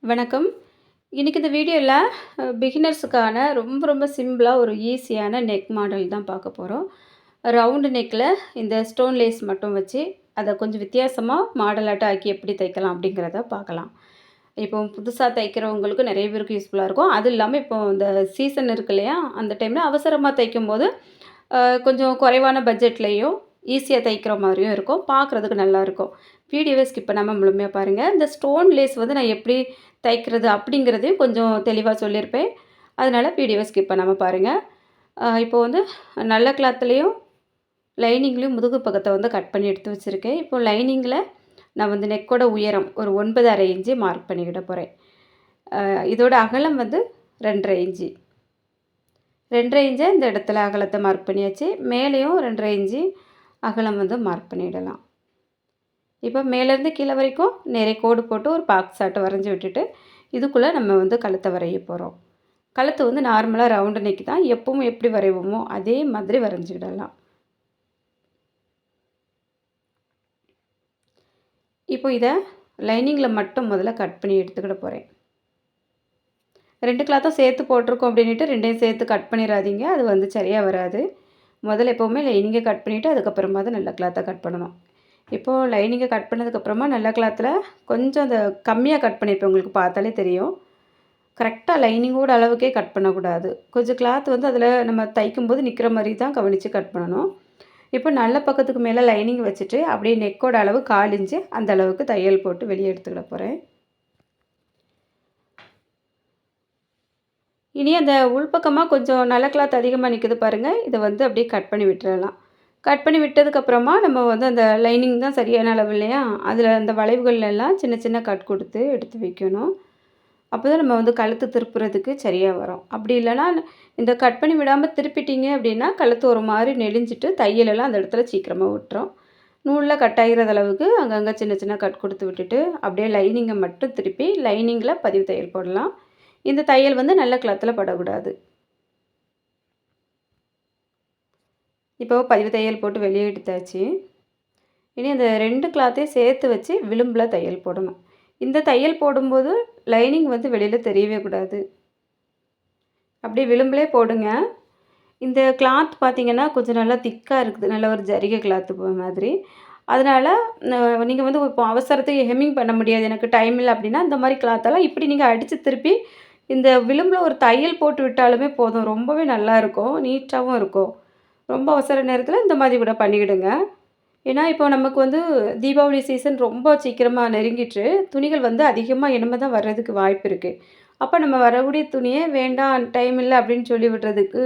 வணக்கம். இன்னைக்கு இந்த வீடியோல பிகினர்ஸுக்கான ரொம்ப ரொம்ப சிம்பிளா ஒரு ஈஸியான நெக் மாடல் தான் பார்க்க போறோம். ரவுண்டு நெக்ல இந்த ஸ்டோன் லேஸ் மட்டும் வச்சு, அத கொஞ்சம் வித்தியாசமா மாடலாட்டம் ஆக்கி எப்படி தைக்கலாம் அப்படிங்கிறத பார்க்கலாம். இப்போ புதுசா தைக்கிறவங்களுக்கு நெறைய பேருக்கு யூஸ்ஃபுல்லா இருக்கும். அதுவும் இல்லாம இப்போ இந்த சீசன் இருக்கு இல்லையா? அந்த டைம்ல அவசரமா தைக்கும்போது, அ கொஞ்சம் குறைவான பட்ஜெட்லயும் ஈஸியா தைக்கிற மாரியும் இருக்கும். பார்க்குறதுக்கு நல்லாயிருக்கும். வீடியோவ ஸ்கிப் பண்ணாம முழுமையா பாருங்க. இந்த ஸ்டோன் லேஸ் வந்து நான் எப்படி தைக்கிறது அப்படிங்கிறதையும் கொஞ்சம் தெளிவா சொல்லியிருப்பேன். அதனால வீடியோவ ஸ்கிப் பண்ணாம பாருங்க. இப்போ வந்து நல்ல கிளாத்லயும், லைனிங்லயும் முதுகு பக்கத்த வந்து கட் பண்ணி எடுத்து வச்சிருக்கேன். இப்போ லைனிங்கில நான் வந்து நெக்கோட உயரம் ஒரு 9 1/2 இன்ச்சு மார்க் பண்ணிக்கிட போறேன். இதோட அகலம் வந்து 2 1/2 இன்ச்சு. 2 1/2 இன்ச்ச இந்த இடத்துல அகலத்த மார்க் பண்ணியாச்சு. மேலேயும் 2 1/2 இன்ச்சு அகலம் வந்து மார்க் பண்ணிடலாம். இப்போ மேலேருந்து கீழே வரைக்கும் நேரே கோடு போட்டு ஒரு பாக்ஸ் ஆட்டம் வரைஞ்சி விட்டுட்டு, இதுக்குள்ளே நம்ம வந்து கழுத்தை வரைய போகிறோம். கழுத்து வந்து நார்மலாக ரவுண்டு நெக் தான். எப்பவும் எப்படி வரைவோமோ அதே மாதிரி வரைஞ்சிக்கிடலாம். இப்போ இதை லைனிங்கில் மட்டும் முதல்ல கட் பண்ணி எடுத்துக்கிட போகிறேன். 2 கிளாத்தும் சேர்த்து போட்டிருக்கோம் அப்படின்ட்டு 2யும் சேர்த்து கட் பண்ணிடாதீங்க. அது வந்து சரியாக வராது. முதல்ல எப்போவுமே லைனிங்கை கட் பண்ணிவிட்டு அதுக்கப்புறமா தான் நல்ல கிளாத்தை கட் பண்ணணும். இப்போது லைனிங்கை கட் பண்ணதுக்கப்புறமா நல்ல கிளாத்தில் கொஞ்சம் அந்த கம்மியாக கட் பண்ணியிருப்பேன். உங்களுக்கு பார்த்தாலே தெரியும். கரெக்டாக லைனிங்கோட அளவுக்கே கட் பண்ணக்கூடாது. கொஞ்சம் கிளாத் வந்து அதில் நம்ம தைக்கும்போது நிற்கிற மாதிரி தான் கவனித்து கட் பண்ணணும். இப்போ நல்ல பக்கத்துக்கு மேலே லைனிங் வச்சுட்டு அப்படியே நெக்கோட அளவு 1/4 இன்ச்சு அந்த அளவுக்கு தையல் போட்டு வெளியே எடுத்துக்கிட போகிறேன். இனி அந்த உள்பக்கமாக கொஞ்சம் நல்ல கிளாத் அதிகமாக நிற்குது பாருங்கள். இதை வந்து அப்படியே கட் பண்ணி விட்டுறலாம். கட் பண்ணி விட்டதுக்கப்புறமா நம்ம வந்து அந்த லைனிங் தான் சரியான அளவு இல்லையா? அதில் அந்த வளைவுகள் எல்லாம் சின்ன சின்ன கட் கொடுத்து எடுத்து வைக்கணும். அப்போ தான் நம்ம வந்து கழுத்து திருப்புறதுக்கு சரியாக வரும். அப்படி இல்லைனா இந்த கட் பண்ணி விடாமல் திருப்பிட்டீங்க அப்படின்னா கழுத்து ஒரு மாதிரி நெளிஞ்சிட்டு தையலெல்லாம் அந்த இடத்துல சீக்கிரமாக விட்டுரும். நூலில் கட் ஆகிற அளவுக்கு அங்கங்கே சின்ன சின்ன கட் கொடுத்து விட்டுட்டு அப்படியே லைனிங்கை மட்டும் திருப்பி லைனிங்கில் பதிவு தையல் போடலாம். இந்த தையல் வந்து நல்ல கிளாத்தில் படக்கூடாது. இப்போ பதிவு தையல் போட்டு வெளியே எடுத்தாச்சு. இனி அந்த 2 கிளாத்தையும் சேர்த்து வச்சு விளிம்பில் தையல் போடணும். இந்த தையல் போடும்போது லைனிங் வந்து வெளியில் தெரியவே கூடாது. அப்படியே விளிம்பிலே போடுங்க. இந்த கிளாத் பார்த்திங்கன்னா கொஞ்சம் நல்லா திக்காக இருக்குது. நல்ல ஒரு ஜரிகை கிளாத்து மாதிரி. அதனால் நீங்கள் வந்து இப்போ அவசரத்துக்கு ஹெம்மிங் பண்ண முடியாது, எனக்கு டைம் இல்லை அப்படின்னா இந்த மாதிரி கிளாத்தெல்லாம் இப்படி நீங்கள் அடித்து திருப்பி இந்த விளிம்பில் ஒரு தையல் போட்டு விட்டாலுமே போதும். ரொம்பவே நல்லாயிருக்கும், நீட்டாகவும் இருக்கும். ரொம்ப அவசர நேரத்தில் இந்த மாதிரி கூட பண்ணிக்கிடுங்க. ஏன்னா இப்போ நமக்கு வந்து தீபாவளி சீசன் ரொம்ப சீக்கிரமாக நெருங்கிட்டு துணிகள் வந்து அதிகமாக இனிமே தான் வர்றதுக்கு வாய்ப்பு இருக்குது. அப்போ நம்ம வரக்கூடிய துணியே வேண்டாம் டைம் இல்லை அப்படின்னு சொல்லி விடுறதுக்கு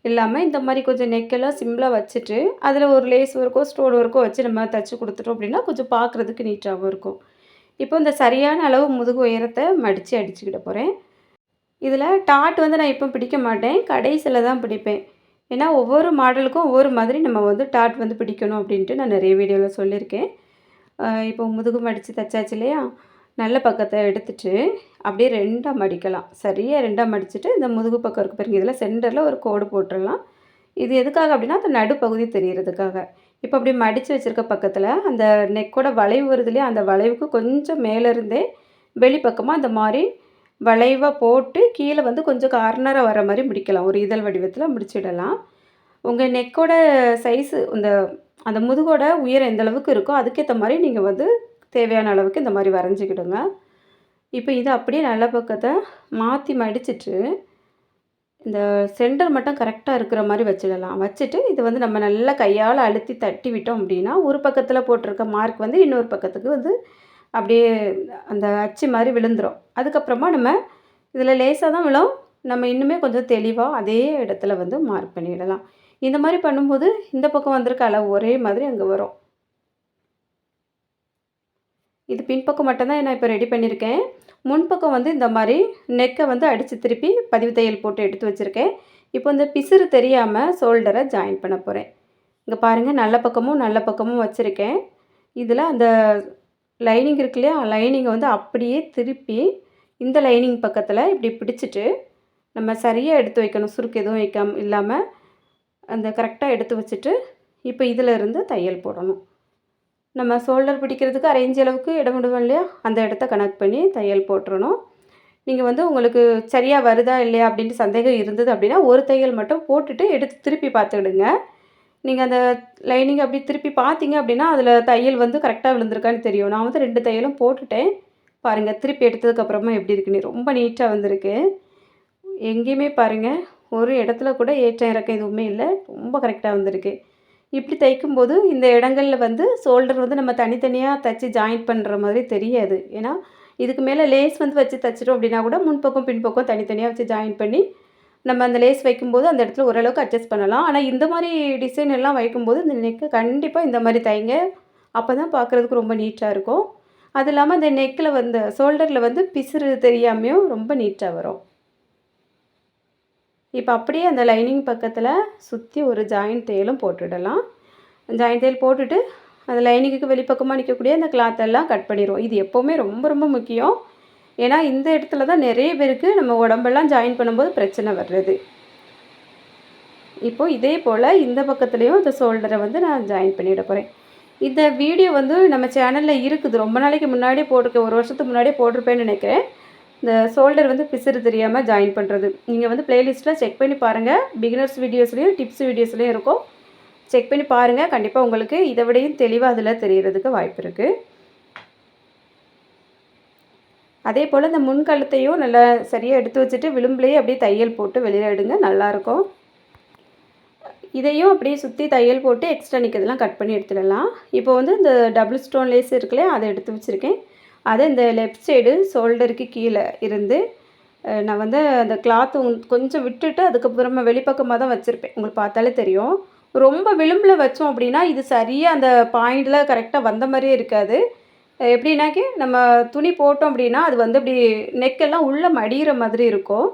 இல்லாமல் இந்த மாதிரி கொஞ்சம் நெக்கெல்லாம் சிம்பிளாக வச்சுட்டு அதில் ஒரு லேஸ் ஒர்க்கோ ஸ்டோன் ஒர்க்கோ வச்சு நம்ம தைச்சி கொடுத்துட்டோம் அப்படின்னா கொஞ்சம் பார்க்குறதுக்கு நீட்டாகவும் இருக்கும். இப்போ இந்த சரியான அளவு முதுகு உயரத்தை மடித்து அடிச்சுக்கிட போகிறேன். இதில் டாட் வந்து நான் இப்போ பிடிக்க மாட்டேன், கடைசியில் தான் பிடிப்பேன். ஏன்னா ஒவ்வொரு மாடலுக்கும் ஒவ்வொரு மாதிரி நம்ம வந்து டாட் வந்து பிடிக்கணும் அப்படின்ட்டு நான் நிறைய வீடியோவில் சொல்லியிருக்கேன். இப்போ முதுகு மடித்து தைச்சாச்சு இல்லையா? நல்ல பக்கத்தை எடுத்துட்டு அப்படியே 2ஆ மடிக்கலாம். சரியாக 2ஆ மடிச்சுட்டு இந்த முதுகு பக்கம் இருக்குது பாருங்க, இதில் சென்டரில் ஒரு கோடு போட்டுடலாம். இது எதுக்காக அப்படின்னா அந்த நடுப்பகுதி தெரியறதுக்காக. இப்போ அப்படி மடித்து வச்சுருக்க பக்கத்தில் அந்த நெக்கோட வளைவு வருது இல்லையா? அந்த வளைவுக்கு கொஞ்சம் மேலேருந்தே வெளிப்பக்கமாக அந்த மாதிரி வளைவாக போட்டு கீழே வந்து கொஞ்சம் கார்னராக வர மாதிரி முடிக்கலாம். ஒரு இதழ் வடிவத்தில் முடிச்சிடலாம். உங்கள் நெக்கோட சைஸு அந்த அந்த முதுகோட உயரம் எந்த அளவுக்கு இருக்கோ அதுக்கேற்ற மாதிரி நீங்கள் வந்து தேவையான அளவுக்கு இந்த மாதிரி வரைஞ்சிக்கிடுங்க. இப்போ இதை அப்படியே நல்ல பக்கத்தை மாற்றி மடிச்சுட்டு இந்த சென்டர் மட்டும் கரெக்டாக இருக்கிற மாதிரி வச்சிடலாம். வச்சுட்டு இது வந்து நம்ம நல்லா கையால் அழுத்தி தட்டி விட்டோம் அப்படின்னா ஒரு பக்கத்தில் போட்டிருக்க மார்க் வந்து இன்னொரு பக்கத்துக்கு வந்து அப்படியே அந்த அச்சு மாதிரி விழுந்துடும். அதுக்கப்புறமா நம்ம இதில் லேசாக தான் விழும். நம்ம இன்னுமே கொஞ்சம் தெளிவாக அதே இடத்துல வந்து மார்க் பண்ணிடலாம். இந்த மாதிரி பண்ணும்போது இந்த பக்கம் வந்திருக்க அளவு ஒரே மாதிரி அங்கே வரும். இது பின்பக்கம் மட்டும்தான் நான் இப்போ ரெடி பண்ணியிருக்கேன். முன்பக்கம் வந்து இந்த மாதிரி நெக்கை வந்து அடித்து திருப்பி பதிவு தையல் போட்டு எடுத்து வச்சுருக்கேன். இப்போ இந்த பிசுறு தெரியாமல் ஷோல்டரை ஜாயின் பண்ண போகிறேன். இங்கே பாருங்கள், நல்ல பக்கமும் நல்ல பக்கமும் வச்சுருக்கேன். இதில் அந்த லைனிங் இருக்கு இல்லையா? லைனிங்கை வந்து அப்படியே திருப்பி இந்த லைனிங் பக்கத்தில் இப்படி பிடிச்சிட்டு நம்ம சரியாக எடுத்து வைக்கணும். சுருக்கு எதுவும் இல்லாமல் அந்த கரெக்டாக எடுத்து வச்சுட்டு இப்போ இதில் இருந்து தையல் போடணும். நம்ம ஷோல்டர் பிடிக்கிறதுக்கு 1/2 இன்ச் அளவுக்கு இடம் விடுவோம் இல்லையா? அந்த இடத்த கனெக்ட் பண்ணி தையல் போட்டுறணும். நீங்கள் வந்து உங்களுக்கு சரியாக வருதா இல்லையா அப்படின்ட்டு சந்தேகம் இருந்தது அப்படின்னா ஒரு தையல் மட்டும் போட்டுட்டு எடுத்து திருப்பி பார்த்துக்கிடுங்க. நீங்கள் அந்த லைனிங் அப்படி திருப்பி பார்த்தீங்க அப்படின்னா அதில் தையல் வந்து கரெக்டாக விழுந்திருக்கான்னு தெரியும். நான் வந்து 2 தையலும் போட்டுட்டேன். பாருங்கள் திருப்பி எடுத்ததுக்கப்புறமா எப்படி இருக்குன்னு ரொம்ப நீட்டாக வந்திருக்கு. எங்கேயுமே பாருங்கள் ஒரு இடத்துல கூட ஏற்றம் இறக்கம் எதுவுமே இல்லை. ரொம்ப கரெக்டாக வந்திருக்கு. இப்படி தைக்கும்போது இந்த இடங்கள்ல வந்து ஷோல்டர் வந்து நம்ம தனித்தனியாக தைச்சி ஜாயிண்ட் பண்ணுற மாதிரி தெரியாது. ஏன்னா இதுக்கு மேலே லேஸ் வந்து வச்சு தைச்சிட்டோம் அப்படின்னா கூட முன்பக்கம் பின்பக்கம் தனித்தனியாக வச்சு ஜாயின் பண்ணி நம்ம அந்த லேஸ் வைக்கும்போது அந்த இடத்துல ஓரளவுக்கு அட்ஜஸ்ட் பண்ணலாம். ஆனால் இந்த மாதிரி டிசைன் எல்லாம் வைக்கும்போது இந்த நெக்கு கண்டிப்பாக இந்த மாதிரி தைங்க. அப்போ தான் பார்க்குறதுக்கு ரொம்ப நீட்டாக இருக்கும். அது இல்லாமல் அந்த நெக்கில் வந்து ஷோல்டரில் வந்து பிசுறு தெரியாமையும் ரொம்ப நீட்டாக வரும். இப்போ அப்படியே அந்த லைனிங் பக்கத்தில் சுற்றி ஒரு ஜாயிண்ட் தையலும் போட்டுடலாம். ஜாயிண்ட் தையல் போட்டுட்டு அந்த லைனிங்குக்கு வெளிப்பக்கமாக நிற்கக்கூடிய அந்த கிளாத்தெல்லாம் கட் பண்ணிடுவோம். இது எப்போவுமே ரொம்ப ரொம்ப முக்கியம். ஏன்னா இந்த இடத்துல தான் நிறைய பேருக்கு நம்ம உடம்பெல்லாம் ஜாயின் பண்ணும்போது பிரச்சனை வர்றது. இப்போது இதே போல் இந்த பக்கத்துலேயும் இந்த ஷோல்டரை வந்து நான் ஜாயின் பண்ணிட போகிறேன். இந்த வீடியோ வந்து நம்ம சேனலில் இருக்குது. ரொம்ப நாளைக்கு முன்னாடியே போட்டிருக்கேன். 1 வருஷத்துக்கு முன்னாடியே போட்டிருப்பேன்னு நினைக்கிறேன். இந்த ஷோல்டர் வந்து பிசுறு தெரியாமல் ஜாயின் பண்ணுறது. நீங்கள் வந்து ப்ளேலிஸ்ட்டில் செக் பண்ணி பாருங்கள். பிகினர்ஸ் வீடியோஸ்லேயும் டிப்ஸ் வீடியோஸ்லேயும் இருக்கும். செக் பண்ணி பாருங்கள். கண்டிப்பாக உங்களுக்கு இதை விடையும் தெளிவாக அதில் தெரியறதுக்கு வாய்ப்பு இருக்குது. அதே போல் இந்த முன்கழுத்தையும் நல்லா சரியாக எடுத்து வச்சுட்டு விளிம்புலேயே அப்படியே தையல் போட்டு வெளியில் எடுங்க. நல்லாயிருக்கும். இதையும் அப்படியே சுற்றி தையல் போட்டு எக்ஸ்ட்ரா நிற்கிறதெல்லாம் கட் பண்ணி எடுத்துடலாம். இப்போ வந்து இந்த டபுள் ஸ்டோன் லேஸ் இருக்குல்லையா அதை எடுத்து வச்சுருக்கேன். அதை இந்த லெஃப்ட் சைடு ஷோல்டருக்கு கீழே இருந்து நான் வந்து அந்த கிளாத்து கொஞ்சம் விட்டுட்டு அதுக்கப்புறமா வெளிப்பக்கமாக தான் வச்சுருப்பேன். உங்களுக்கு பார்த்தாலே தெரியும். ரொம்ப விளிம்பில் வச்சோம் அப்படின்னா இது சரியாக அந்த பாயிண்டில் கரெக்டாக வந்த மாதிரியே இருக்காது. எப்படின்னாக்கி நம்ம துணி போட்டோம் அப்படின்னா அது வந்து அப்படி நெக்கெல்லாம் உள்ளே மடிகிற மாதிரி இருக்கும்.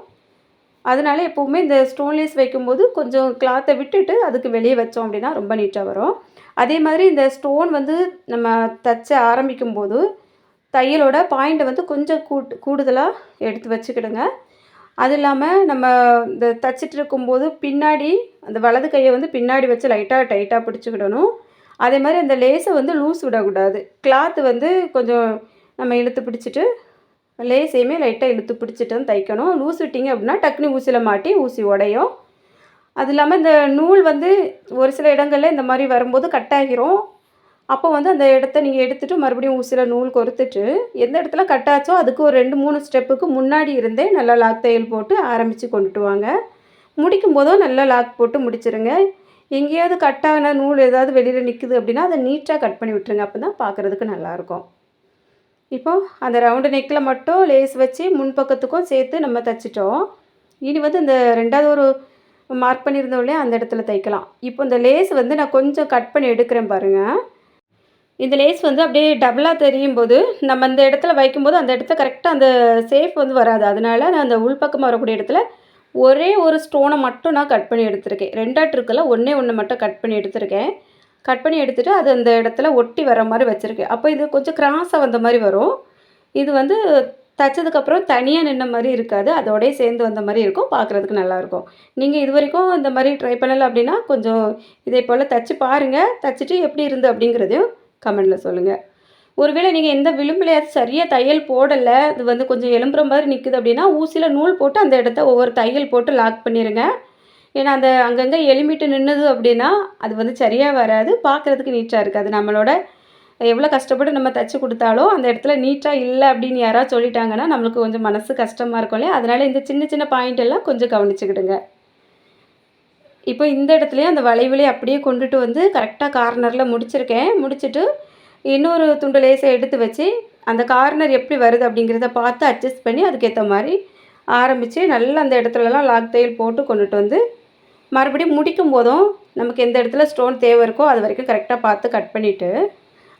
அதனால எப்போவுமே இந்த ஸ்டோன்லேஸ் வைக்கும்போது கொஞ்சம் கிளாத்தை விட்டுட்டு அதுக்கு வெளியே வச்சோம் அப்படின்னா ரொம்ப நீட்டாக வரும். அதே மாதிரி இந்த ஸ்டோன் வந்து நம்ம தைச்ச ஆரம்பிக்கும்போது தையலோட பாயிண்ட்டை வந்து கொஞ்சம் கூடுதலாக எடுத்து வச்சுக்கிடுங்க. அது இல்லாமல் நம்ம இந்த தைச்சிட்டு இருக்கும்போது பின்னாடி அந்த வலது கையை வந்து பின்னாடி வச்சு லைட்டாக டைட்டாக பிடிச்சிக்கிடணும். அதே மாதிரி அந்த லேஸை வந்து லூஸ் விடக்கூடாது. கிளாத்து வந்து கொஞ்சம் நம்ம இழுத்து பிடிச்சிட்டு லேஸையுமே லைட்டாக இழுத்து பிடிச்சிட்டு வந்து தைக்கணும். லூஸ் விட்டிங்க அப்படின்னா டக்குனு ஊசியில் மாட்டி ஊசி உடையும். அது இல்லாமல் இந்த நூல் வந்து ஒரு சில இடங்களில் இந்த மாதிரி வரும்போது கட் ஆகிரும். அப்போ வந்து அந்த இடத்த நீங்கள் எடுத்துகிட்டு மறுபடியும் ஊசியில் நூல் கோர்த்துட்டு எந்த இடத்துல கட் ஆச்சோ அதுக்கு ஒரு 2-3 ஸ்டெப்புக்கு முன்னாடி இருந்தே நல்லா லாக் தையல் போட்டு ஆரம்பித்து கொண்டுட்டு வாங்க. முடிக்கும் போதும் நல்லா லாக் போட்டு முடிச்சிருங்க. எங்கேயாவது கட்டான நூல் ஏதாவது வெளியில் நிற்குது அப்படின்னா அதை நீட்டாக கட் பண்ணி விட்டுருங்க. அப்போ தான் பார்க்குறதுக்கு நல்லாயிருக்கும். இப்போது அந்த ரவுண்டு நெக்கில் மட்டும் லேஸ் வச்சு முன்பக்கத்துக்கும் சேர்த்து நம்ம தைச்சிட்டோம். இனி வந்து இந்த 2வது ஒரு மார்க் பண்ணியிருந்தோம் இல்லையா அந்த இடத்துல தைக்கலாம். இப்போ இந்த லேஸ் வந்து நான் கொஞ்சம் கட் பண்ணி எடுக்கிறேன் பாருங்கள். இந்த லேஸ் வந்து அப்படியே டபுளாக தெரியும் போது நம்ம அந்த இடத்துல வைக்கும்போது அந்த இடத்துல கரெக்டாக அந்த சேஃப் வந்து வராது. அதனால் நான் அந்த உள்பக்கமாக வரக்கூடிய இடத்துல ஒரே ஒரு ஸ்டோனை மட்டும் நான் கட் பண்ணி எடுத்திருக்கேன். 2ஆட்டு இருக்குல்ல, ஒன்றே ஒன்று மட்டும் கட் பண்ணி எடுத்திருக்கேன். கட் பண்ணி எடுத்துகிட்டு அது அந்த இடத்துல ஒட்டி வர மாதிரி வச்சுருக்கேன். அப்போ இது கொஞ்சம் கிராஸாக வந்த மாதிரி வரும். இது வந்து தைச்சதுக்கப்புறம் தனியாக நின்ன மாதிரி இருக்காது. அதோடயே சேர்ந்து வந்த மாதிரி இருக்கும். பார்க்குறதுக்கு நல்லாயிருக்கும். நீங்கள் இது வரைக்கும் இந்த மாதிரி ட்ரை பண்ணலை அப்படின்னா கொஞ்சம் இதே போல் தைச்சி பாருங்கள். தைச்சிட்டு எப்படி இருந்து அப்படிங்கிறதையும் கமெண்டில் சொல்லுங்கள். ஒருவேளை நீங்கள் எந்த விளிம்புலையாவது சரியாக தையல் போடலை, அது வந்து கொஞ்சம் எலும்புற மாதிரி நிற்குது அப்படின்னா ஊசியில் நூல் போட்டு அந்த இடத்த ஒவ்வொரு தையல் போட்டு லாக் பண்ணிடுங்க. ஏன்னா அந்த அங்கங்கே எலும்பிட்டு நின்றுது அப்படின்னா அது வந்து சரியாக வராது. பார்க்குறதுக்கு நீட்டாக இருக்காது. நம்மளோட எவ்வளோ கஷ்டப்பட்டு நம்ம தைச்சி கொடுத்தாலும் அந்த இடத்துல நீட்டாக இல்லை அப்படின்னு யாராவது சொல்லிட்டாங்கன்னா நம்மளுக்கு கொஞ்சம் மனசு கஷ்டமாக இருக்கும் இல்லையா? அதனால் இந்த சின்ன சின்ன பாயிண்ட் எல்லாம் கொஞ்சம் கவனிச்சுக்கிடுங்க. இப்போ இந்த இடத்துலையும் அந்த வளைவுலேயே அப்படியே கொண்டுட்டு வந்து கரெக்டாக கார்னரில் முடிச்சிருக்கேன். முடிச்சுட்டு இன்னொரு துண்டு லேஸை எடுத்து வச்சு அந்த கார்னர் எப்படி வருது அப்படிங்கிறத பார்த்து அட்ஜஸ்ட் பண்ணி அதுக்கேற்ற மாதிரி ஆரம்பித்து நல்லா அந்த இடத்துலலாம் லாக் தையல் போட்டு கொண்டுட்டு வந்து மறுபடியும் முடிக்கும் போதும் நமக்கு எந்த இடத்துல ஸ்டோன் தேவை இருக்கோ அது வரைக்கும் கரெக்டாக பார்த்து கட் பண்ணிவிட்டு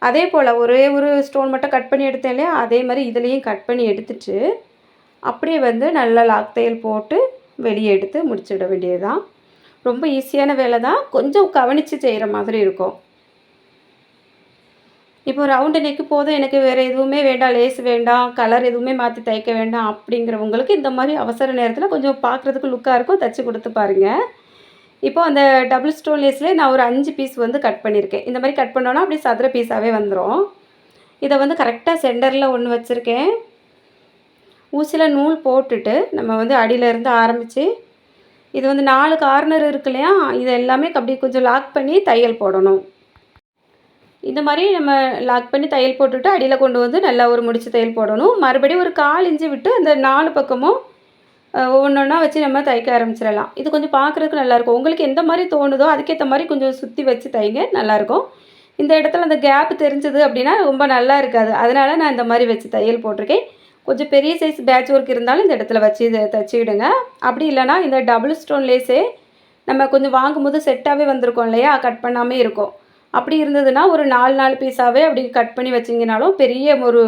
அதே போல் ஒரே ஒரு ஸ்டோன் மட்டும் கட் பண்ணி எடுத்தேன் இல்லையா, அதே மாதிரி இதுலேயும் கட் பண்ணி எடுத்துட்டு அப்படியே வந்து நல்லா லாக் தையல் போட்டு வெளியே எடுத்து முடிச்சுட வேண்டியது தான். ரொம்ப ஈஸியான வேலை தான். கொஞ்சம் கவனித்து செய்கிற மாதிரி இருக்கும். இப்போ ரவுண்டு நெக்கு போதும், எனக்கு வேறு எதுவுமே வேண்டாம், லேஸ் வேண்டாம், கலர் எதுவுமே மாற்றி தைக்க வேண்டாம் அப்படிங்கிறவங்களுக்கு இந்த மாதிரி அவசர நேரத்தில் கொஞ்சம் பார்க்குறதுக்கு லுக்காக இருக்கும். தைச்சி கொடுத்து பாருங்கள். இப்போ அந்த டபுள் ஸ்டோன் லேஸ்லேயே நான் ஒரு 5 பீஸ் வந்து கட் பண்ணியிருக்கேன். இந்த மாதிரி கட் பண்ணோன்னா அப்படியே சதுர பீஸாகவே வந்துடும். இதை வந்து கரெக்டாக சென்டரில் ஒன்று வச்சுருக்கேன். ஊசியில் நூல் போட்டுட்டு நம்ம வந்து அடியிலேருந்து ஆரம்பித்து இது வந்து 4 கார்னர் இருக்கு இல்லையா, இது எல்லாமே அப்படி கொஞ்சம் லாக் பண்ணி தையல் போடணும். இந்த மாதிரி நம்ம லாக் பண்ணி தையல் போட்டுட்டு அடியில் கொண்டு வந்து நல்லா ஒரு முடிச்சு தையல் போடணும். மறுபடியும் ஒரு 1/4 இன்ச்சு விட்டு அந்த 4 பக்கமும் ஒவ்வொன்றா வச்சு நம்ம தைக்க ஆரம்பிச்சிடலாம். இது கொஞ்சம் பார்க்குறதுக்கு நல்லாயிருக்கும். உங்களுக்கு எந்த மாதிரி தோணுதோ அதுக்கேற்ற மாதிரி கொஞ்சம் சுற்றி வச்சு தைங்க, நல்லாயிருக்கும். இந்த இடத்துல அந்த கேப் தெரிஞ்சது அப்படின்னா ரொம்ப நல்லா இருக்காது. அதனால் நான் இந்த மாதிரி வச்சு தையல் போட்டிருக்கேன். கொஞ்சம் பெரிய சைஸ் பேட்ச் ஒர்க் இருந்தாலும் இந்த இடத்துல வச்சு இதை தச்சுக்கிடுங்க. அப்படி இல்லைனா இந்த டபுள் ஸ்டோன் லேஸே நம்ம கொஞ்சம் வாங்கும்போது செட்டாகவே வந்திருக்கோம் இல்லையா, கட் பண்ணாமே இருக்கும். அப்படி இருந்ததுன்னா ஒரு 4 பீஸாகவே அப்படி கட் பண்ணி வச்சிங்கனாலும் பெரிய ஒரு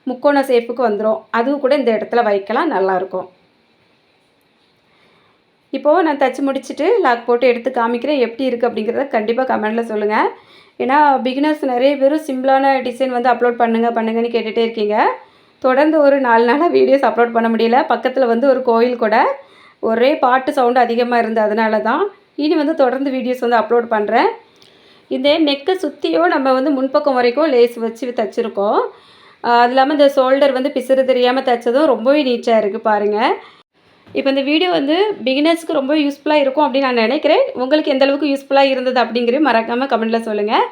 முக்கோண ஷேப்புக்கு வந்துடும். அதுவும் கூட இந்த இடத்துல வைக்கலாம், நல்லாயிருக்கும். இப்போது நான் தச்சு முடிச்சுட்டு லாக் போட்டு எடுத்து காமிக்கிறேன். எப்படி இருக்குது அப்படிங்கிறத கண்டிப்பாக கமெண்ட்டில் சொல்லுங்கள். ஏன்னா பிகினர்ஸ் நிறைய பேர் சிம்பிளான டிசைன் வந்து அப்லோட் பண்ணுங்கன்னு கேட்டுகிட்டே இருக்கீங்க. தொடர்ந்து ஒரு 4 நாளாக வீடியோஸ் அப்லோட் பண்ண முடியல. பக்கத்தில் வந்து ஒரு கோயில் கூட ஒரே பாட்டு சவுண்டு அதிகமாக இருந்தது, அதனால தான். இனி வந்து தொடர்ந்து வீடியோஸ் வந்து அப்லோட் பண்ணுறேன். இந்த நெக்கை சுற்றியும் நம்ம வந்து முன்பக்கம் வரைக்கும் லேஸ் வச்சு தைச்சிருக்கோம். அது இல்லாமல் இந்த ஷோல்டர் வந்து பிசுறு தெரியாமல் தைச்சதும் ரொம்பவே நீட்டாக இருக்குது பாருங்கள். இப்போ இந்த வீடியோ வந்து பிகினர்ஸ்க்கு ரொம்ப யூஸ்ஃபுல்லாக இருக்கும் அப்படின்னு நான் நினைக்கிறேன். உங்களுக்கு எந்த அளவுக்கு யூஸ்ஃபுல்லாக இருந்தது அப்படிங்கிறது மறக்காமல் கமெண்ட்டில் சொல்லுங்கள்.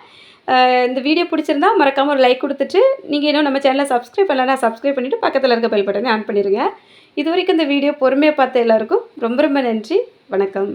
இந்த வீடியோ பிடிச்சிருந்தா மறக்காமல் ஒரு லைக் கொடுத்துட்டு, நீங்கள் இன்னும் நம்ம சேனலை சப்ஸ்கிரைப் பண்ணலன்னா சப்ஸ்கிரைப் பண்ணிவிட்டு பக்கத்தில் இருக்க பெல் பட்டனை ஆன் பண்ணிடுங்க. இது வரைக்கும் இந்த வீடியோ பொறுமையாக பார்த்த எல்லாருக்கும் ரொம்ப ரொம்ப நன்றி. வணக்கம்.